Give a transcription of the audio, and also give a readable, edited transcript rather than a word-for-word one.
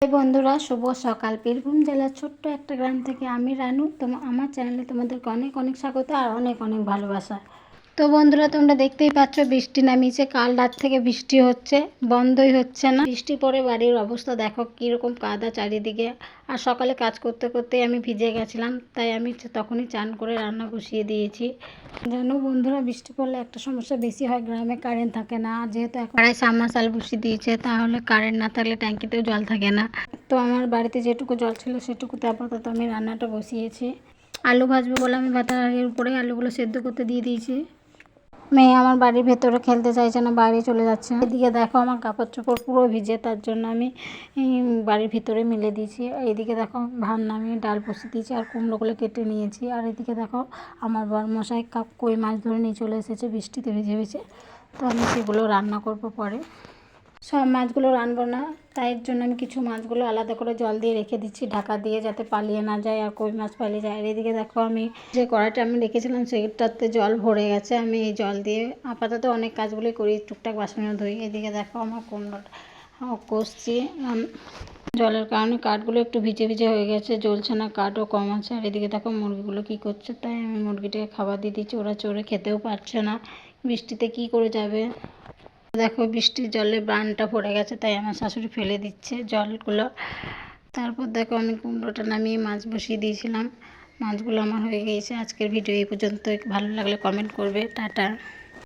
এই বন্ধুরা, শুভ সকাল। বীরভূম জেলার ছোট্ট একটা গ্রাম থেকে আমি রানু আমার চ্যানেলে তোমাদেরকে অনেক অনেক স্বাগত আর অনেক অনেক ভালোবাসা। তো বন্ধুরা, তোমরা দেখতেই পাচ্ছ বৃষ্টি নামিয়েছে। কাল রাত থেকে বৃষ্টি হচ্ছে, বন্ধই হচ্ছে না। বৃষ্টি পরে বাড়ির অবস্থা দেখো কীরকম কাদা চারিদিকে। আর সকালে কাজ করতে করতেই আমি ভিজে গেছিলাম, তাই আমি তখনই চান করে রান্না বসিয়ে দিয়েছি। জানো বন্ধুরা, বৃষ্টি পড়লে একটা সমস্যা বেশি হয়, গ্রামে কারেন্ট থাকে না। আর যেহেতু এখন সাবমার্সাল বসিয়ে দিয়েছে, তাহলে কারেন্ট না থাকলে ট্যাঙ্কিতেও জল থাকে না। তো আমার বাড়িতে যেটুকু জল ছিল সেটুকুতে আপাতত আমি রান্নাটা বসিয়েছি। আলু ভাজবো বলে আমি ভাতের হাঁড়ির উপরে আলুগুলো সেদ্ধ করতে দিয়ে দিয়েছি। মেয়ে আমার বাড়ির ভেতরে খেলতে চাইছে না, বাইরে চলে যাচ্ছে। এদিকে দেখো আমার কাপড় চোপড় পুরো ভিজে, তার জন্য আমি বাড়ির ভিতরে মেলে দিয়েছি। এইদিকে দেখো ভাত নামিয়ে ডাল বসিয়ে দিয়েছি আর কুমড়োগুলো কেটে নিয়েছি। আর এদিকে দেখো আমার বরমশাই কই মাছ ধরে নিয়ে চলে এসেছে বৃষ্টিতে ভিজে ভিজে। তো আমি সেগুলো রান্না করব পরে। সব মাছগুলো রানবো না, তাই জন্য আমি কিছু মাছগুলো আলাদা করে জল দিয়ে রেখে দিচ্ছি ঢাকা দিয়ে, যাতে পালিয়ে না যায় আর কই মাছ পালিয়ে যায়। আর এদিকে দেখো আমি যে কড়াইটা আমি রেখেছিলাম সেটাতে জল ভরে গেছে। আমি এই জল দিয়ে আপাতত অনেক কাজগুলোই করি, টুকটাক বাসনও ধুই। এদিকে দেখো আমার কুমড়োটা কষছি। জলের কারণে কাঠগুলো একটু ভিজে ভিজে হয়ে গেছে, জ্বলছে না, কাঠও কম আছে। আর এদিকে দেখো মুরগিগুলো কী করছে, তাই আমি মুরগিটাকে খাবার দিয়ে দিচ্ছি। ওরা চড়ে খেতেও পারছে না, বৃষ্টিতে কী করে যাবে। দেখো বৃষ্টির জলে বানটা পড়ে গেছে, তাই আমার শাশুড়ি ফেলে দিচ্ছে জলগুলো। তারপর দেখো আমি কুমড়োটা নামিয়ে মাছ বসিয়ে দিয়েছিলাম। মাছগুলো আমার হয়ে গিয়েছে। আজকের ভিডিও এই পর্যন্ত। ভালো লাগলে কমেন্ট করবে। টাটা।